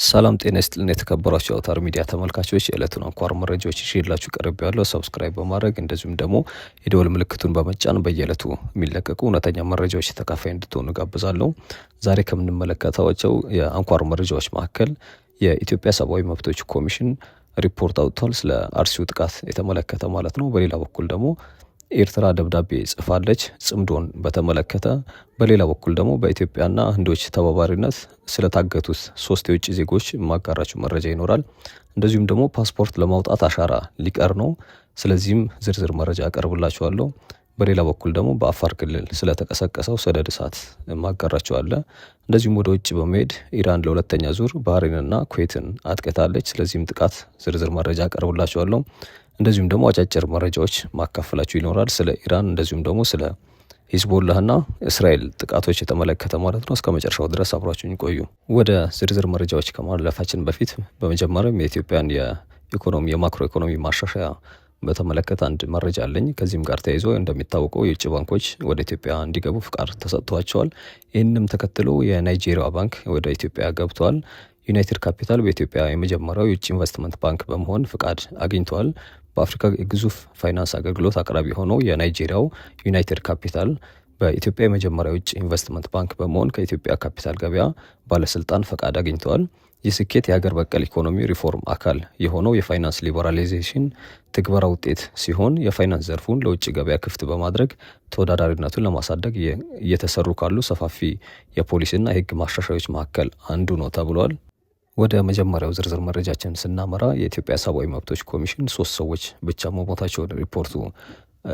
ሰላም ጤና ይስጥልን የተከበራችሁ አውታር ሚዲያ ተመልካቾች የዕለቱን አንኳር መረጃዎች ይዤላችሁ ቀርቤያለሁ። ሰብስክራይብ በማድረግ እንደዚሁም ደግሞ የደወል ምልክቱን በመጫን በየዕለቱ የሚለቀቁ እውነተኛ መረጃዎች ተካፋይ እንድትሆኑ ጋብዛለሁ። ዛሬ ከምንመለከታቸው የአንኳር መረጃዎች መካከል የኢትዮጵያ ሰብአዊ መብቶች ኮሚሽን ሪፖርት አውጥቷል፣ ስለ አርሲው ጥቃት የተመለከተ ማለት ነው። በሌላ በኩል ደግሞ ኤርትራ ደብዳቤ ጽፋለች ጽምዶን በተመለከተ። በሌላ በኩል ደግሞ በኢትዮጵያና ህንዶች ተባባሪነት ስለታገቱት 3 የውጭ ዜጎች ማጋራችሁ መረጃ ይኖራል። እንደዚሁም ደግሞ ፓስፖርት ለማውጣት አሻራ ሊቀር ነው። ስለዚህም ዝርዝር መረጃ አቀርብላችኋለሁ። በሌላ በኩል ደግሞ በአፋር ክልል ስለተቀሰቀሰው ሰደድ እሳት ማጋራችሁ አለ። እንደዚሁም ወደ ውጭ በመሄድ ኢራን ለሁለተኛ ዙር ባህሬንና ኩዌትን አጥቅታለች። ስለዚህም ጥቃት ዝርዝር መረጃ አቀርብላችኋለሁ። እንደዚሁም ደግሞ አጫጭር መረጃዎች ማካፈላችሁ ይኖራል ስለ ኢራን እንደዚሁም ደግሞ ስለ ሂዝቦላህና እስራኤል ጥቃቶች የተመለከተ ማለት ነው። እስከ መጨረሻው ድረስ አብራችሁኝ ቆዩ። ወደ ዝርዝር መረጃዎች ከማለፋችን በፊት በመጀመሪያም የኢትዮጵያን የማክሮ ኢኮኖሚ ማሻሻያ በተመለከተ አንድ መረጃ አለኝ። ከዚህም ጋር ተያይዞ እንደሚታወቀው የውጭ ባንኮች ወደ ኢትዮጵያ እንዲገቡ ፍቃድ ተሰጥቷቸዋል። ይህንም ተከትሎ የናይጄሪያ ባንክ ወደ ኢትዮጵያ ገብቷል። ዩናይትድ ካፒታል በኢትዮጵያ የመጀመሪያው የውጭ ኢንቨስትመንት ባንክ በመሆን ፍቃድ አግኝቷል። በአፍሪካ ግዙፍ ፋይናንስ አገልግሎት አቅራቢ ሆነው የናይጄሪያው ዩናይትድ ካፒታል በኢትዮጵያ የመጀመሪያው የውጭ ኢንቨስትመንት ባንክ በመሆን ከኢትዮጵያ ካፒታል ገበያ ባለስልጣን ፈቃድ አግኝተዋል። ይህ ስኬት የሀገር በቀል ኢኮኖሚ ሪፎርም አካል የሆነው የፋይናንስ ሊበራላይዜሽን ትግበራ ውጤት ሲሆን የፋይናንስ ዘርፉን ለውጭ ገበያ ክፍት በማድረግ ተወዳዳሪነቱን ለማሳደግ እየተሰሩ ካሉ ሰፋፊ የፖሊሲና የሕግ ማሻሻያዎች መካከል አንዱ ነው ተብሏል። ወደ መጀመሪያው ዝርዝር መረጃችን ስናመራ የኢትዮጵያ ሰብአዊ መብቶች ኮሚሽን 3 ሰዎች ብቻ መሞታቸውን ሪፖርቱ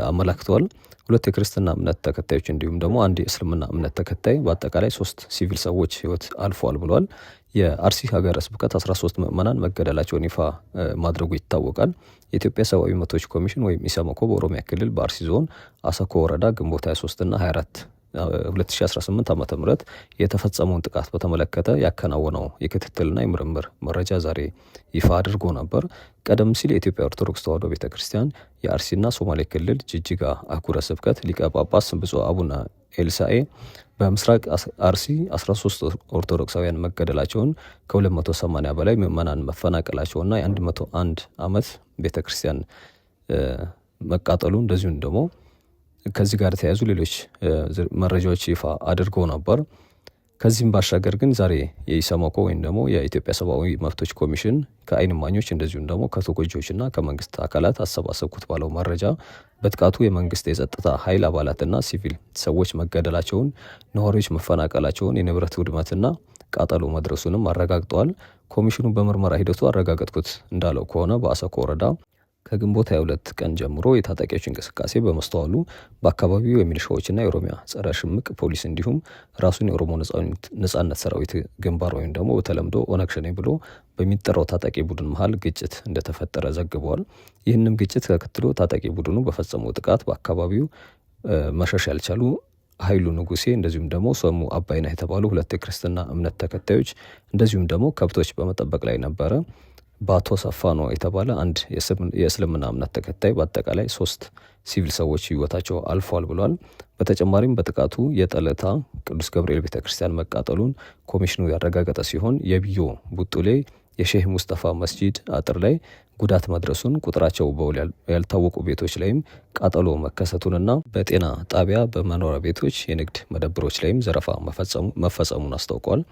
አመላክተዋል። 2 የክርስትና እምነት ተከታዮች እንዲሁም ደግሞ 1 የእስልምና እምነት ተከታይ በአጠቃላይ 3 ሲቪል ሰዎች ህይወት አልፏል ብሏል። የአርሲ ሀገረ ስብከት 13 ምዕመናን መገደላቸውን ይፋ ማድረጉ ይታወቃል። የኢትዮጵያ ሰብአዊ መብቶች ኮሚሽን ወይም ኢሰመኮ በኦሮሚያ ክልል በአርሲ ዞን አሰኮ ወረዳ ግንቦት 23 እና 24 2018 ዓ.ም የተፈጸመውን ጥቃት በተመለከተ ያከናወነው የክትትልና የምርምር መረጃ ዛሬ ይፋ አድርጎ ነበር። ቀደም ሲል የኢትዮጵያ ኦርቶዶክስ ተዋሕዶ ቤተክርስቲያን የአርሲና ሶማሌ ክልል ጅጅጋ አህጉረ ስብከት ሊቀ ጳጳስ ብፁዕ አቡነ ኤልሳኤ በምስራቅ አርሲ 13 ኦርቶዶክሳውያን መገደላቸውን ከ280 በላይ ምዕመናን መፈናቀላቸውና የ101 ዓመት ቤተክርስቲያን መቃጠሉ እንደዚሁም ደግሞ ከዚህ ጋር ተያይዞ ሌሎች መረጃዎች ይፋ አድርጎ ነበር። ከዚህም ባሻገር ግን ዛሬ የኢሰመኮ ወይም ደግሞ የኢትዮጵያ ሰብአዊ መብቶች ኮሚሽን ከዓይን እማኞች እንደዚሁም ደግሞ ከተጎጂዎችና ከመንግስት አካላት አሰባሰብኩት ባለው መረጃ በጥቃቱ የመንግስት የጸጥታ ኃይል አባላትና ሲቪል ሰዎች መገደላቸውን፣ ነዋሪዎች መፈናቀላቸውን፣ የንብረት ውድመትና ቃጠሎ መድረሱንም አረጋግጠዋል። ኮሚሽኑ በምርመራ ሂደቱ አረጋገጥኩት እንዳለው ከሆነ በአሰኮ ወረዳ ከግንቦት 22 ቀን ጀምሮ የታጣቂዎች እንቅስቃሴ በመስተዋሉ በአካባቢው የሚሊሻዎችና የኦሮሚያ ጸረ ሽምቅ ፖሊስ እንዲሁም ራሱን የኦሮሞ ነጻነት ሰራዊት ግንባር ወይም ደግሞ በተለምዶ ኦነግ ሸኔ ብሎ በሚጠራው ታጣቂ ቡድን መሀል ግጭት እንደተፈጠረ ዘግበዋል። ይህንም ግጭት ተከትሎ ታጣቂ ቡድኑ በፈጸመው ጥቃት በአካባቢው መሸሽ ያልቻሉ ኃይሉ ንጉሴ እንደዚሁም ደግሞ ሰሙ አባይና የተባሉ 2 የክርስትና እምነት ተከታዮች እንደዚሁም ደግሞ ከብቶች በመጠበቅ ላይ ነበረ በአቶ ሰፋኖ የተባለ አንድ የእስልምና እምነት ተከታይ በአጠቃላይ 3 ሲቪል ሰዎች ህይወታቸው አልፏል ብሏል። በተጨማሪም በጥቃቱ የጠለታ ቅዱስ ገብርኤል ቤተክርስቲያን መቃጠሉን ኮሚሽኑ ያረጋገጠ ሲሆን የቢዮ ቡጡሌ የሼህ ሙስጠፋ መስጂድ አጥር ላይ ጉዳት መድረሱን፣ ቁጥራቸው በውል ያልታወቁ ቤቶች ላይም ቃጠሎ መከሰቱንና በጤና ጣቢያ፣ በመኖሪያ ቤቶች፣ የንግድ መደብሮች ላይም ዘረፋ መፈጸሙን አስታውቋል።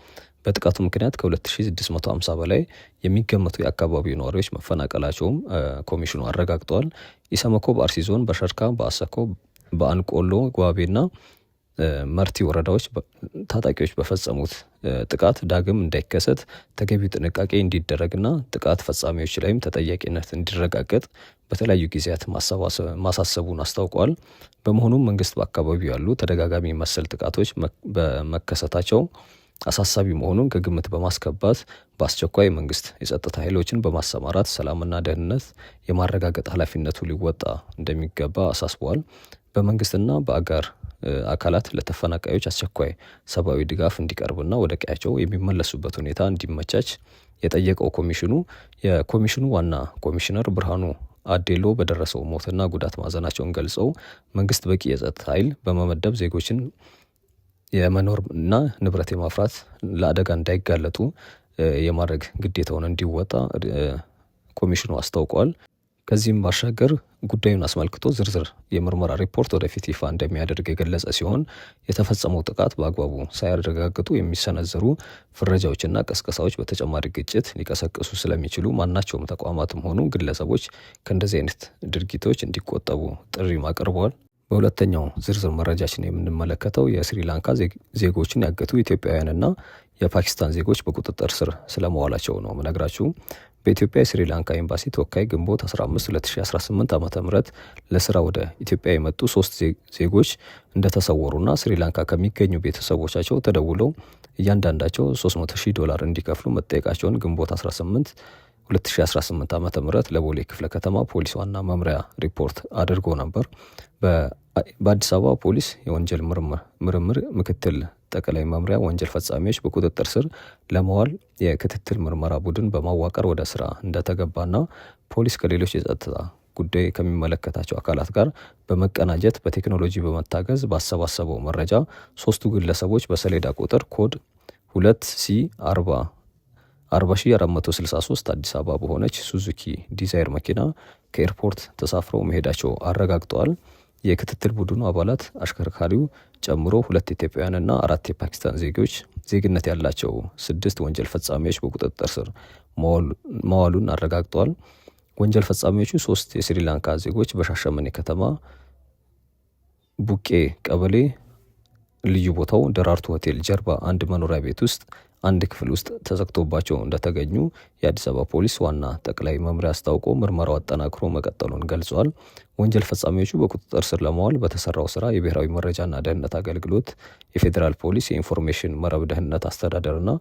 በጥቃቱ ምክንያት ከ2650 በላይ የሚገመቱ የአካባቢው ነዋሪዎች መፈናቀላቸውም ኮሚሽኑ አረጋግጠዋል። ኢሰመኮ በአርሲ ዞን በሸርካ፣ በአሰኮ፣ በአንቆሎ ጓቤና መርቲ ወረዳዎች ታጣቂዎች በፈጸሙት ጥቃት ዳግም እንዳይከሰት ተገቢው ጥንቃቄ እንዲደረግና ጥቃት ፈጻሚዎች ላይም ተጠያቂነት እንዲረጋገጥ በተለያዩ ጊዜያት ማሳሰቡን አስታውቋል። በመሆኑም መንግስት በአካባቢው ያሉ ተደጋጋሚ መሰል ጥቃቶች በመከሰታቸው አሳሳቢ መሆኑን ከግምት በማስገባት በአስቸኳይ መንግስት የጸጥታ ኃይሎችን በማሰማራት ሰላምና ደህንነት የማረጋገጥ ኃላፊነቱ ሊወጣ እንደሚገባ አሳስበዋል። በመንግስትና በአጋር አካላት ለተፈናቃዮች አስቸኳይ ሰብአዊ ድጋፍ እንዲቀርብና ወደ ቀያቸው የሚመለሱበት ሁኔታ እንዲመቻች የጠየቀው የኮሚሽኑ ዋና ኮሚሽነር ብርሃኑ አዴሎ በደረሰው ሞትና ጉዳት ማዘናቸውን ገልጸው መንግስት በቂ የጸጥታ ኃይል በመመደብ ዜጎችን የመኖርና ንብረት የማፍራት ለአደጋ እንዳይጋለጡ የማድረግ ግዴታውን እንዲወጣ ኮሚሽኑ አስታውቋል። ከዚህም ባሻገር ጉዳዩን አስመልክቶ ዝርዝር የምርመራ ሪፖርት ወደፊት ይፋ እንደሚያደርግ የገለጸ ሲሆን የተፈጸመው ጥቃት በአግባቡ ሳያረጋግጡ የሚሰነዘሩ ፍረጃዎችና ቀስቀሳዎች በተጨማሪ ግጭት ሊቀሰቅሱ ስለሚችሉ ማናቸውም ተቋማትም ሆኑ ግለሰቦች ከእንደዚህ አይነት ድርጊቶች እንዲቆጠቡ ጥሪም አቅርበዋል። በሁለተኛው ዝርዝር መረጃችን የምንመለከተው የስሪላንካ ዜጎችን ያገቱ ኢትዮጵያውያንና የፓኪስታን ዜጎች በቁጥጥር ስር ስለመዋላቸው ነው ምነግራችሁ። በኢትዮጵያ የስሪላንካ ኤምባሲ ተወካይ ግንቦት 15 2018 ዓ.ም ለስራ ወደ ኢትዮጵያ የመጡ 3 ዜጎች እንደተሰወሩና ስሪላንካ ከሚገኙ ቤተሰቦቻቸው ተደውለው እያንዳንዳቸው $300,000 እንዲከፍሉ መጠየቃቸውን ግንቦት 18 2018 ዓ.ም ለቦሌ ክፍለ ከተማ ፖሊስ ዋና መምሪያ ሪፖርት አድርጎ ነበር። በአዲስ አበባ ፖሊስ የወንጀል ምርምር ምክትል ጠቅላይ መምሪያ ወንጀል ፈጻሚዎች በቁጥጥር ስር ለማዋል የክትትል ምርመራ ቡድን በማዋቀር ወደ ስራ እንደተገባና ፖሊስ ከሌሎች የጸጥታ ጉዳይ ከሚመለከታቸው አካላት ጋር በመቀናጀት በቴክኖሎጂ በመታገዝ ባሰባሰበው መረጃ 3ቱ ግለሰቦች በሰሌዳ ቁጥር ኮድ 2C40463 አዲስ አበባ በሆነች ሱዙኪ ዲዛይር መኪና ከኤርፖርት ተሳፍረው መሄዳቸው አረጋግጠዋል። የክትትል ቡድኑ አባላት አሽከርካሪው ጨምሮ 2 ኢትዮጵያውያንና 4 የፓኪስታን ዜግነት ያላቸው 6 ወንጀል ፈጻሚዎች በቁጥጥር ስር መዋሉን አረጋግጠዋል። ወንጀል ፈጻሚዎቹ 3 የስሪላንካ ዜጎች በሻሸመኔ ከተማ ቡቄ ቀበሌ ልዩ ቦታው ደራርቱ ሆቴል ጀርባ አንድ መኖሪያ ቤት ውስጥ አንድ ክፍል ውስጥ ተዘግቶባቸው እንደተገኙ የአዲስ አበባ ፖሊስ ዋና ጠቅላይ መምሪያ አስታውቆ ምርመራው አጠናክሮ መቀጠሉን ገልጿል። ወንጀል ፈጻሚዎቹ በቁጥጥር ስር ለማዋል በተሰራው ስራ የብሔራዊ መረጃና ደህንነት አገልግሎት፣ የፌዴራል ፖሊስ የኢንፎርሜሽን መረብ ደህንነት አስተዳደርና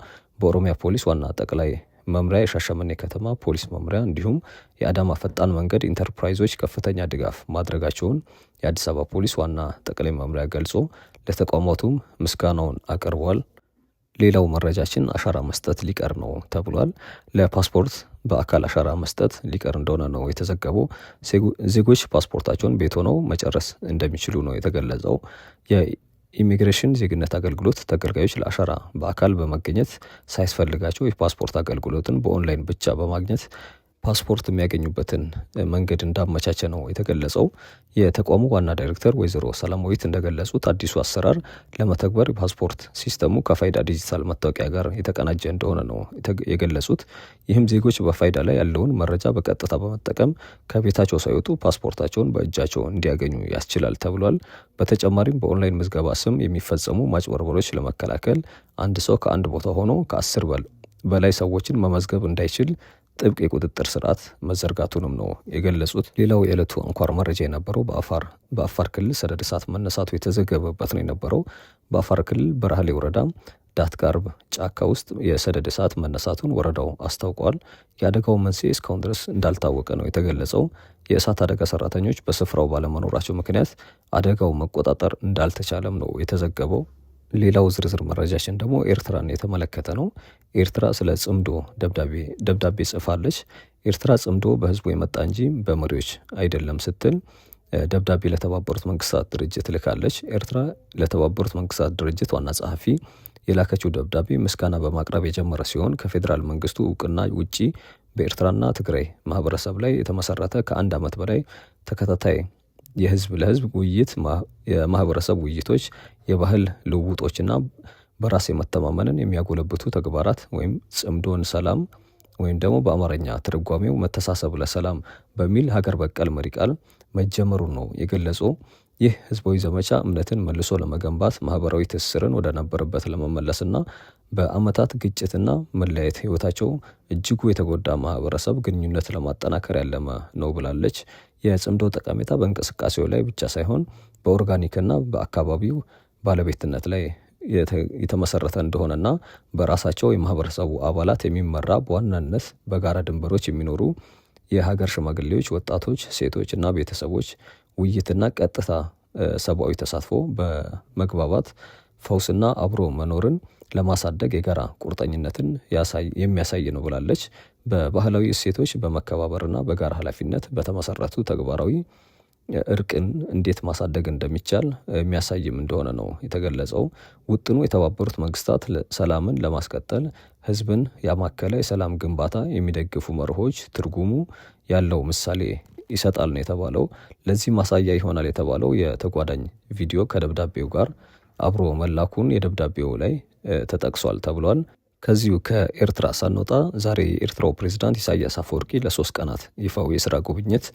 በኦሮሚያ ፖሊስ ዋና ጠቅላይ መምሪያ የሻሸመኔ ከተማ ፖሊስ መምሪያ እንዲሁም የአዳማ ፈጣን መንገድ ኢንተርፕራይዞች ከፍተኛ ድጋፍ ማድረጋቸውን የአዲስ አበባ ፖሊስ ዋና ጠቅላይ መምሪያ ገልጾ ለተቋማቱም ምስጋናውን አቅርቧል። ሌላው መረጃችን አሻራ መስጠት ሊቀር ነው ተብሏል። ለፓስፖርት በአካል አሻራ መስጠት ሊቀር እንደሆነ ነው የተዘገበው። ዜጎች ፓስፖርታቸውን ቤት ሆነው መጨረስ እንደሚችሉ ነው የተገለጸው። የኢሚግሬሽን ዜግነት አገልግሎት ተገልጋዮች ለአሻራ በአካል በመገኘት ሳያስፈልጋቸው የፓስፖርት አገልግሎትን በኦንላይን ብቻ በማግኘት ፓስፖርት የሚያገኙበትን መንገድ እንዳመቻቸ ነው የተገለጸው። የተቋሙ ዋና ዳይሬክተር ወይዘሮ ሰላማዊት እንደገለጹት አዲሱ አሰራር ለመተግበር የፓስፖርት ሲስተሙ ከፋይዳ ዲጂታል መታወቂያ ጋር የተቀናጀ እንደሆነ ነው የገለጹት። ይህም ዜጎች በፋይዳ ላይ ያለውን መረጃ በቀጥታ በመጠቀም ከቤታቸው ሳይወጡ ፓስፖርታቸውን በእጃቸው እንዲያገኙ ያስችላል ተብሏል። በተጨማሪም በኦንላይን ምዝገባ ስም የሚፈጸሙ ማጭበርበሮች ለመከላከል አንድ ሰው ከአንድ ቦታ ሆኖ ከ10 በላይ ሰዎችን መመዝገብ እንዳይችል ጥብቅ የቁጥጥር ስርዓት መዘርጋቱንም ነው የገለጹት። ሌላው የዕለቱ አንኳር መረጃ የነበረው በአፋር ክልል ሰደድ እሳት መነሳቱ የተዘገበበት ነው የነበረው። በአፋር ክልል በራህሌ ወረዳ ዳትጋርብ ጫካ ውስጥ የሰደድ እሳት መነሳቱን ወረዳው አስታውቋል። የአደጋው መንስኤ እስካሁን ድረስ እንዳልታወቀ ነው የተገለጸው። የእሳት አደጋ ሰራተኞች በስፍራው ባለመኖራቸው ምክንያት አደጋው መቆጣጠር እንዳልተቻለም ነው የተዘገበው። ሌላው ዝርዝር መረጃችን ደግሞ ኤርትራን የተመለከተ ነው። ኤርትራ ስለ ጽምዶ ደብዳቤ ጽፋለች። ኤርትራ ጽምዶ በህዝቡ የመጣ እንጂ በመሪዎች አይደለም ስትል ደብዳቤ ለተባበሩት መንግስታት ድርጅት ልካለች። ኤርትራ ለተባበሩት መንግስታት ድርጅት ዋና ጸሐፊ የላከችው ደብዳቤ ምስጋና በማቅረብ የጀመረ ሲሆን ከፌዴራል መንግስቱ እውቅና ውጪ በኤርትራና ትግራይ ማህበረሰብ ላይ የተመሰረተ ከ1 ዓመት በላይ ተከታታይ የህዝብ ለህዝብ ውይይት፣ የማህበረሰብ ውይይቶች፣ የባህል ልውውጦችና በራስ የመተማመንን የሚያጎለብቱ ተግባራት ወይም ጽምዶን ሰላም ወይም ደግሞ በአማርኛ ትርጓሜው መተሳሰብ ለሰላም በሚል ሀገር በቀል መሪ ቃል መጀመሩን ነው የገለጸው። ይህ ህዝባዊ ዘመቻ እምነትን መልሶ ለመገንባት፣ ማህበራዊ ትስስርን ወደ ነበረበት ለመመለስና በአመታት ግጭትና መለያየት ህይወታቸው እጅጉ የተጎዳ ማህበረሰብ ግንኙነት ለማጠናከር ያለመ ነው ብላለች። የጽምዶ ጠቀሜታ በእንቅስቃሴው ላይ ብቻ ሳይሆን በኦርጋኒክና በአካባቢው ባለቤትነት ላይ የተመሰረተ እንደሆነና በራሳቸው የማህበረሰቡ አባላት የሚመራ በዋናነት በጋራ ድንበሮች የሚኖሩ የሀገር ሽማግሌዎች፣ ወጣቶች፣ ሴቶች እና ቤተሰቦች ውይይትና ቀጥታ ሰብአዊ ተሳትፎ በመግባባት ፈውስና አብሮ መኖርን ለማሳደግ የጋራ ቁርጠኝነትን የሚያሳይ ነው ብላለች። በባህላዊ እሴቶች በመከባበርና በጋራ ኃላፊነት በተመሰረቱ ተግባራዊ እርቅን እንዴት ማሳደግ እንደሚቻል የሚያሳይም እንደሆነ ነው የተገለጸው። ውጥኑ የተባበሩት መንግስታት ሰላምን ለማስቀጠል ህዝብን ያማከለ የሰላም ግንባታ የሚደግፉ መርሆች ትርጉሙ ያለው ምሳሌ ይሰጣል ነው የተባለው። ለዚህ ማሳያ ይሆናል የተባለው የተጓዳኝ ቪዲዮ ከደብዳቤው ጋር አብሮ መላኩን የደብዳቤው ላይ ተጠቅሷል ተብሏል። ከዚሁ ከኤርትራ ሳንወጣ ዛሬ የኤርትራው ፕሬዝዳንት ኢሳያስ አፈወርቂ ለ3 ቀናት ይፋዊ የስራ ጉብኝት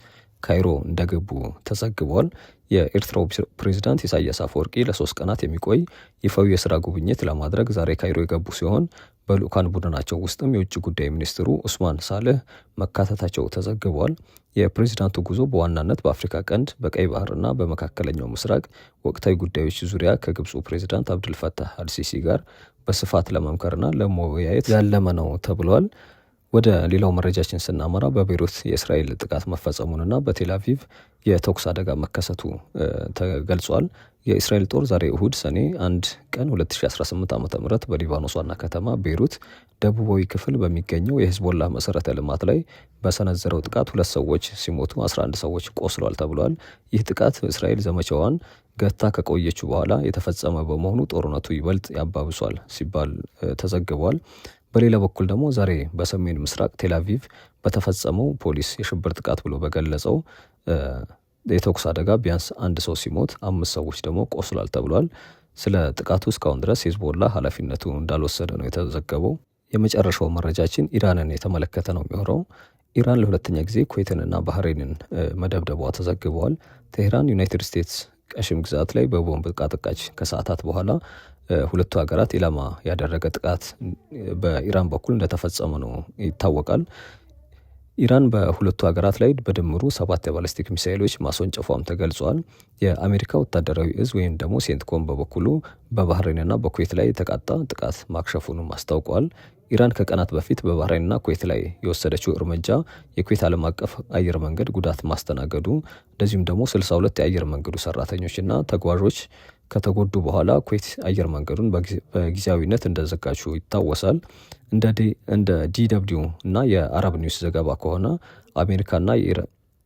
ካይሮ እንደገቡ ተዘግቧል። የኤርትራው ፕሬዝዳንት ኢሳያስ አፈወርቂ ለ3 ቀናት የሚቆይ ይፋዊ የስራ ጉብኝት ለማድረግ ዛሬ ካይሮ የገቡ ሲሆን በልኡካን ቡድናቸው ውስጥም የውጭ ጉዳይ ሚኒስትሩ ኡስማን ሳልህ መካተታቸው ተዘግቧል። የፕሬዝዳንቱ ጉዞ በዋናነት በአፍሪካ ቀንድ፣ በቀይ ባህርና በመካከለኛው ምስራቅ ወቅታዊ ጉዳዮች ዙሪያ ከግብፁ ፕሬዝዳንት አብዱልፈታህ አልሲሲ ጋር በስፋት ለመምከርና ለመወያየት ያለመ ነው ተብሏል። ወደ ሌላው መረጃችን ስናመራ በቤይሩት የእስራኤል ጥቃት መፈጸሙንና በቴል አቪቭ የተኩስ አደጋ መከሰቱ ተገልጿል። የእስራኤል ጦር ዛሬ እሁድ ሰኔ 1 ቀን 2018 ዓ.ም በሊባኖስ ዋና ከተማ ቤይሩት ደቡባዊ ክፍል በሚገኘው የሂዝቦላህ መሰረተ ልማት ላይ በሰነዘረው ጥቃት 2 ሰዎች ሲሞቱ 11 ሰዎች ቆስሏል ተብሏል። ይህ ጥቃት እስራኤል ዘመቻዋን ገታ ከቆየችው በኋላ የተፈጸመ በመሆኑ ጦርነቱ ይበልጥ ያባብሷል ሲባል ተዘግቧል። በሌላ በኩል ደግሞ ዛሬ በሰሜን ምስራቅ ቴል አቪቭ በተፈጸመው ፖሊስ የሽብር ጥቃት ብሎ በገለጸው የተኩስ አደጋ ቢያንስ 1 ሰው ሲሞት 5 ሰዎች ደግሞ ቆስሏል ተብሏል። ስለ ጥቃቱ እስካሁን ድረስ ሂዝቦላህ ኃላፊነቱ እንዳልወሰደ ነው የተዘገበው። የመጨረሻው መረጃችን ኢራንን የተመለከተ ነው የሚሆነው። ኢራን ለሁለተኛ ጊዜ ኩዌትንና ባህሬንን መደብደቧ ተዘግበዋል። ቴህራን ዩናይትድ ስቴትስ ቀሽም ግዛት ላይ በቦምብ ቃጠቃች ከሰዓታት በኋላ ሁለቱ ሀገራት ኢላማ ያደረገ ጥቃት በኢራን በኩል እንደተፈጸመ ነው ይታወቃል። ኢራን በሁለቱ ሀገራት ላይ በድምሩ 7 የባለስቲክ ሚሳኤሎች ማስወንጨፏም ተገልጿል። የአሜሪካ ወታደራዊ እዝ ወይም ደግሞ ሴንትኮም በበኩሉ በባህሬንና በኩዌት ላይ የተቃጣ ጥቃት ማክሸፉንም አስታውቋል። ኢራን ከቀናት በፊት በባህሬንና ኩዌት ላይ የወሰደችው እርምጃ የኩዌት ዓለም አቀፍ አየር መንገድ ጉዳት ማስተናገዱ እንደዚሁም ደግሞ 62 የአየር መንገዱ ሰራተኞችና ተጓዦች ከተጎዱ በኋላ ኩዌት አየር መንገዱን በጊዜያዊነት እንደዘጋችው ይታወሳል። እንደ ዲደብሊው እና የአረብ ኒውስ ዘገባ ከሆነ አሜሪካና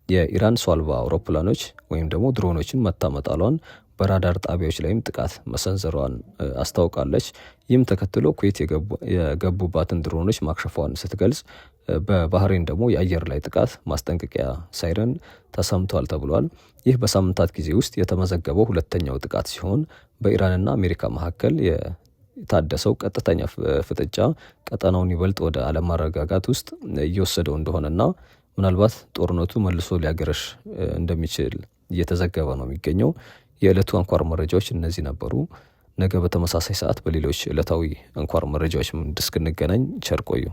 የኢራን ሰው አልባ አውሮፕላኖች ወይም ደግሞ ድሮኖችን መታመጣሏን በራዳር ጣቢያዎች ላይም ጥቃት መሰንዘሯን አስታውቃለች። ይህም ተከትሎ ኩዌት የገቡባትን ድሮኖች ማክሸፏን ስትገልጽ፣ በባህሬን ደግሞ የአየር ላይ ጥቃት ማስጠንቀቂያ ሳይረን ተሰምቷል ተብሏል። ይህ በሳምንታት ጊዜ ውስጥ የተመዘገበው ሁለተኛው ጥቃት ሲሆን በኢራንና አሜሪካ መካከል የታደሰው ቀጥተኛ ፍጥጫ ቀጠናውን ይበልጥ ወደ አለመረጋጋት ውስጥ እየወሰደው እንደሆነና ምናልባት ጦርነቱ መልሶ ሊያገረሽ እንደሚችል እየተዘገበ ነው የሚገኘው። የዕለቱ አንኳር መረጃዎች እነዚህ ነበሩ። ነገ በተመሳሳይ ሰዓት በሌሎች ዕለታዊ አንኳር መረጃዎች እስክንገናኝ ቸር ቆዩ።